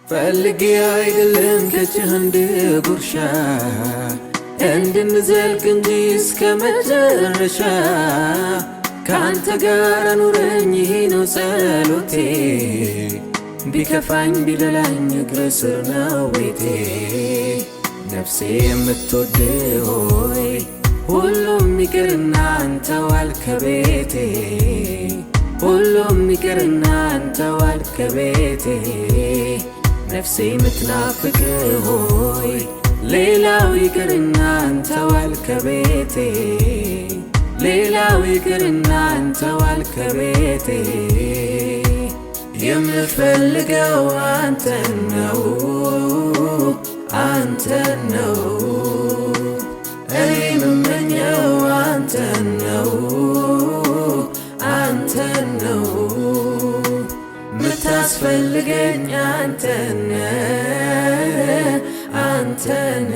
ፈልጌ አይደለም ከእጅህ አንድ ጉርሻ እንድንዘልቅ እንጂ እስከ መጨረሻ ካንተ ጋር አኑረኝ ይሄ ነው ጸሎቴ ቢከፋኝ ቢደላኝ እግር ስር ነው ቤቴ ነፍሴ የምትወድ ሆይ ሁሉም ይቅርና አንተ ዋል ከቤቴ ሁሉም ይቅርና አንተ ዋል ከቤቴ ነፍሴ የምትናፍቅ ሆይ ሌላው ይቅርና አንተ ዋል ከቤቴ ሌላው ይቅርና አንተ ዋል ከቤቴ የምፈልገው አንተን ነው አንተን ነው እኔ የምመኘው አንተን ነው አንተን ነው ምታስፈልገኝ አንተን አንተን